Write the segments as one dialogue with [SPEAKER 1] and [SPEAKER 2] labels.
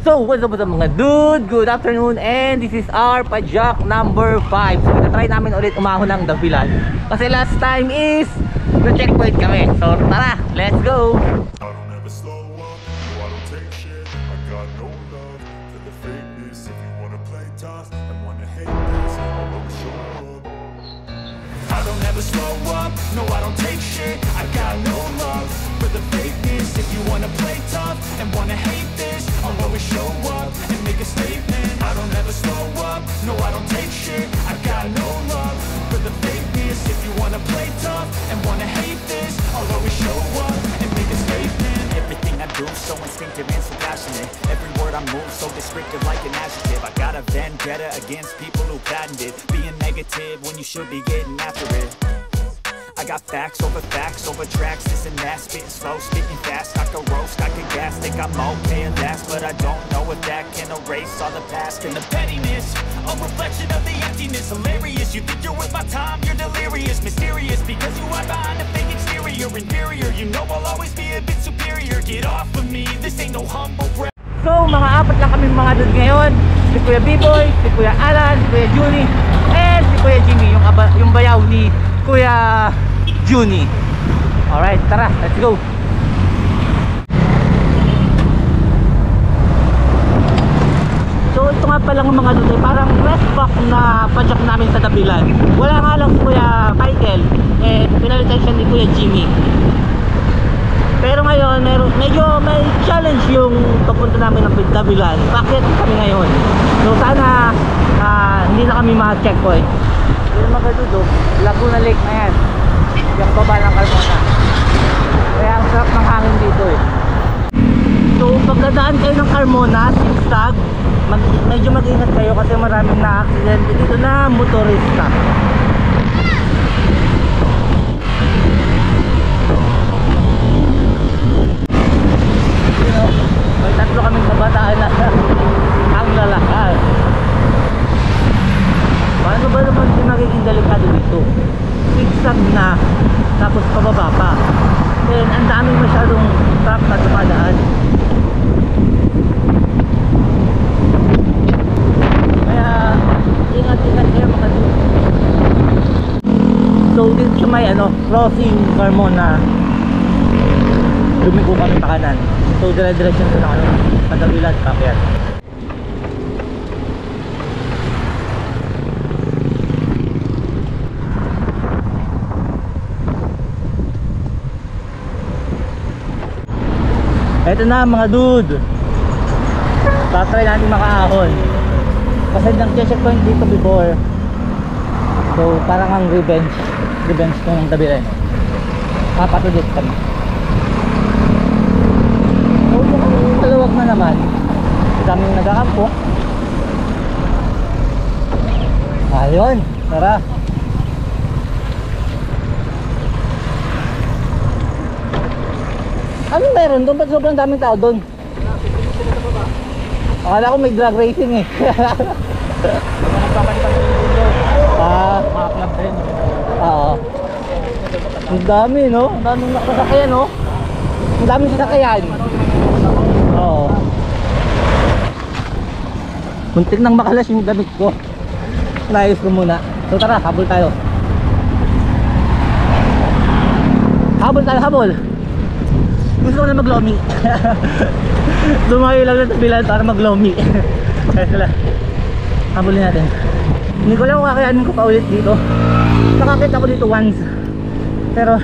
[SPEAKER 1] So, what's up mga dude? Good afternoon, and this is our pajak number 5. So, itatry namin ulit umahon ng dapilan. Kasi last time is na-checkpoint kami. So, tara, let's go!
[SPEAKER 2] I don't ever slow up, no I don't take shit. I got no love for the fakeness. If you wanna play tough and wanna hate this, I'll always show up. I don't ever slow up, no I don't take shit. I got no love for the fakeness. If you wanna play tough and wanna hate this, I'll always show up and make a statement. I don't ever slow up, no I don't take shit. I got no love for the fakeness. If you wanna play tough and wanna hate this, I'll always show up and make a statement. Everything I do so instinctive and so passionate. Every word I move so descriptive like an adjective. I got a vendetta against people who patented being negative when you should be getting after it. I got facts over tracks, this and that. Spitting slow, spitting fast. I can roast, I can gas. Think I'm okay at last, but I don't know if that can erase all the past. And the pettiness, a reflection of the emptiness. Hilarious, you think you're worth my time, you're delirious. Mysterious, because you are behind a fake exterior. Inferior, you know I'll always be a bit superior. Get off of me, this ain't no humble brag.
[SPEAKER 1] So, mga apat lang kami mga dude ngayon. Si Kuya B-Boy, si Kuya Alan, si Kuya Junie, and si Kuya Jimmy, yung bayaw ni Kuya Junie. Alright, tara, let's go. So ito nga palang mga dude, parang rest back na pajak namin sa dapilan. Wala nga lang si Kuya Michael, pinalitan siya ni Kuya Jimmy. Pero ngayon, medyo may challenge yung papunta namin ng dapilan. Bakit kami ngayon? So sana hindi na kami ma-checkpoint. Pero mga dude, Laguna Lake na yan, yung baba ng Carmona. Kaya ang sarap ng hangin dito eh. So pagdadaan kayo ng Carmona, zigzag, medyo mag-ingat kayo kasi maraming na-accident dito na motorista. May tatlo kaming kabataan na ang lalakad. Paano ba naman yung magiging delikado dito? Zigzag na, tapos pababa pa. Then ang daming masyadong truck na dumadaan. Kaya ingat-ingat kayo mga dude. So dito sa may crossing Carmona, lumiko kami pa kanan. So dire-diretso na padabilan kapyan. Eto na mga dude, tatry natin makaahon kasi nag-checkpoint dito before. So parang ang revenge ng dabilan. Papatulit kami. So mukhang maluwag na naman, daming nag-aampo. Ayun, tara. Anong meron doon? Ba't sobrang daming tao doon? Akala ko may drag racing eh. Mga club din. Ang dami no? Ang daming nakasakyan no? Ang daming sasakyan. Oo. Muntik nang makalas yung damit ko. Naayos ko muna. So tara, habol tayo. Habol. Gusto ko na mag-lomi. Lumayo lang na tabilan para mag-lomi. Kaya sila, habulin natin. Hindi ko lang kakayanin ko pa ulit dito. Nakakit ako dito once, pero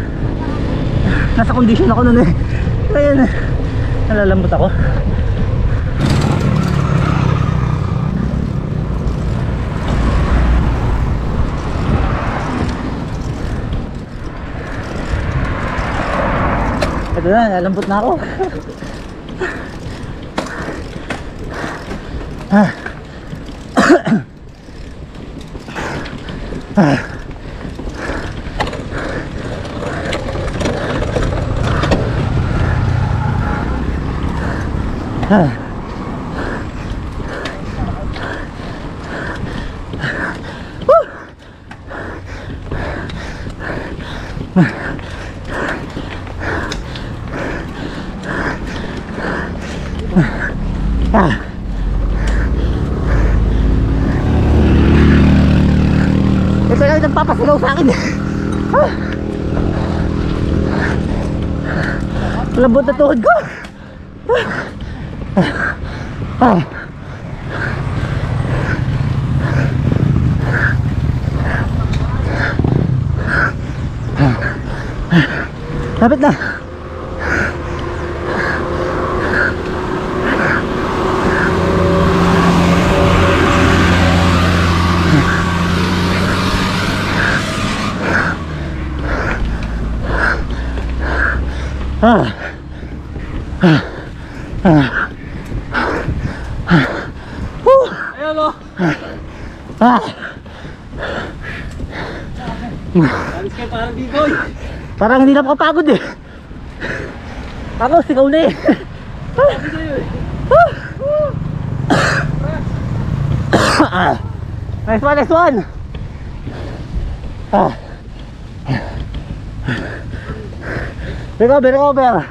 [SPEAKER 1] nasa condition ako nun eh. Kaya nalalambot ako. Ito na, nalambot na ako. Ito lang nagpapasigaw sa akin. Lambot na tuhod ko. Lapit na.
[SPEAKER 3] Ayan o. Alis kayo parang bigoy.
[SPEAKER 1] Parang hindi na makapagod eh. Ako, sigaw na eh. Nice one, nice one. Recover, recover.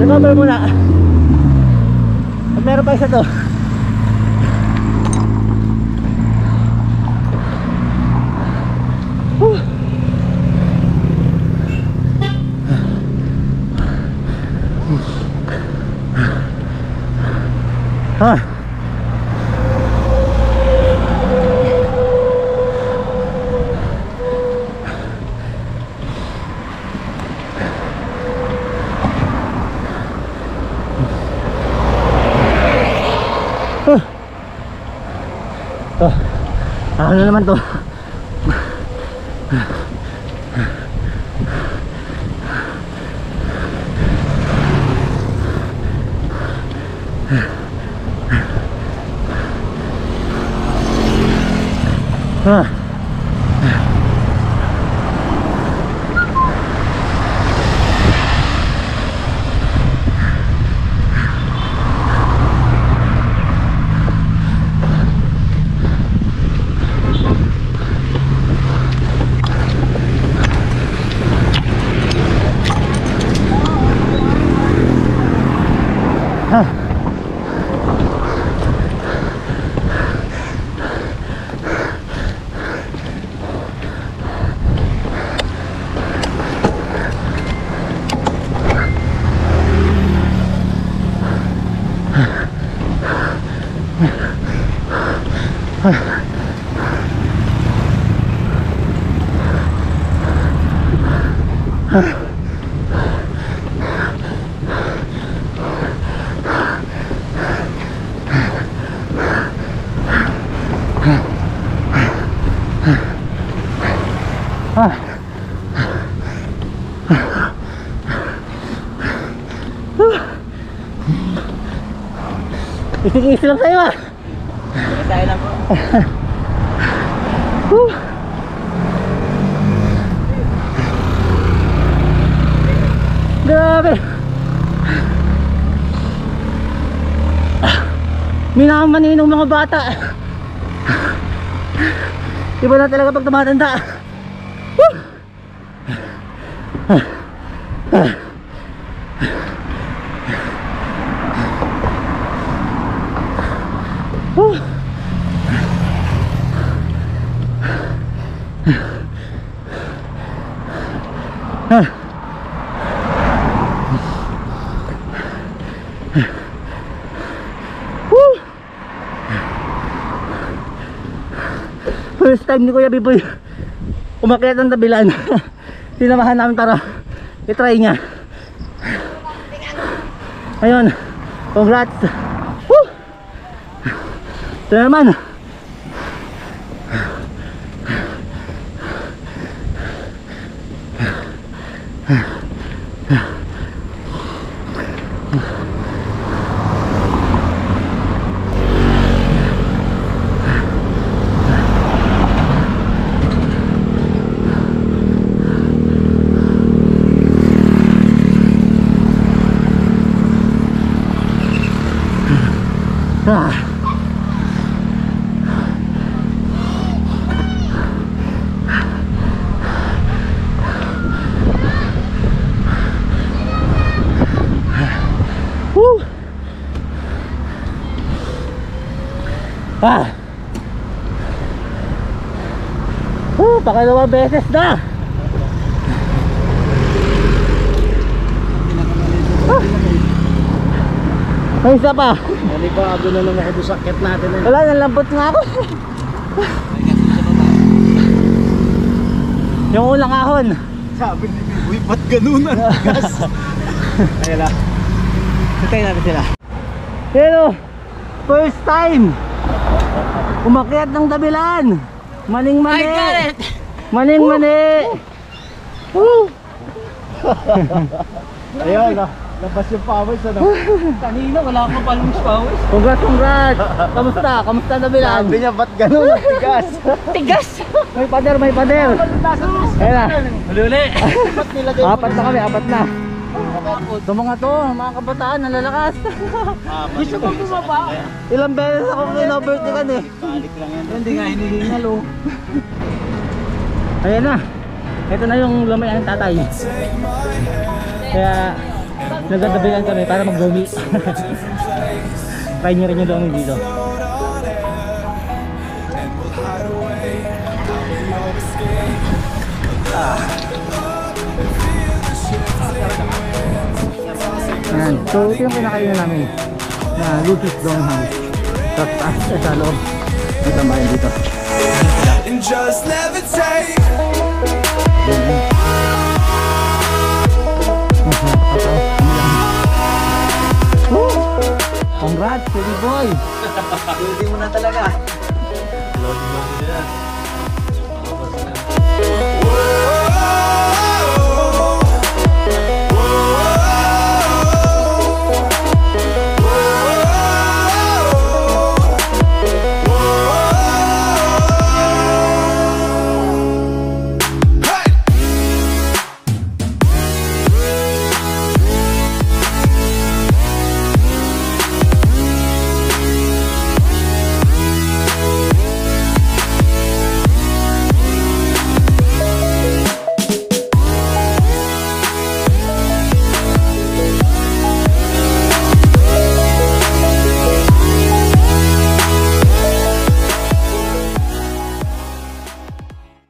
[SPEAKER 1] Recover muna. At meron pa isa to. Ano naman to? Isig-isig lang sa'yo ah.
[SPEAKER 3] Tayo lang po.
[SPEAKER 1] Grabe. Minamaninong mga bata. Iba na talaga pag tumatanda. First time ni Kuya Biboy umakyat ng tabilan. Sinamahan namin para i-try niya. Ayun, congrats. Woo! Ito naman. Ah! Pakalawang beses na! May isa pa.
[SPEAKER 3] Nalibago na lang ako doon sa akit natin.
[SPEAKER 1] Wala, nalambot nga ako. Yung ulang ahon.
[SPEAKER 3] Sabi ni Biboy, ba't ganun ang tigas? Ayan lang.
[SPEAKER 1] Hintayin natin sila. Pero, first time umakyat ng Dabilan. Maning-mani. Maning-mani. Woo!
[SPEAKER 3] Ayun, labas yung pawis, ano? Kanina, wala akong palong pawis.
[SPEAKER 1] Congrats, congrats. Kamusta? Kamusta Dabilan?
[SPEAKER 3] Sabi niya, ba't ganun ang tigas?
[SPEAKER 1] Tigas! May pader, may pader. Ayan na.
[SPEAKER 3] Uli-uli. Ba't nilagay mo?
[SPEAKER 1] Apat na kami, apat na. Ito mga to, mga kabataan, nalalakas.
[SPEAKER 3] Gusto ko bumaba.
[SPEAKER 1] Ilang beses ako kinovertigan eh.
[SPEAKER 3] Balik lang yan. Hindi nga hinihingal, oh.
[SPEAKER 1] Ayan na. Ito na yung lumayan ng tatay. Kaya nagdadabilan kami para mag-gumi. Try nyo rin yung doon dito. Ayan. So ito yung pinakainan namin na Lucas Dong House. Tapos taas sa loob. May tambayan dito.
[SPEAKER 2] And just levitate.
[SPEAKER 1] Congrats, City Boy!
[SPEAKER 3] Pwede mo na talaga.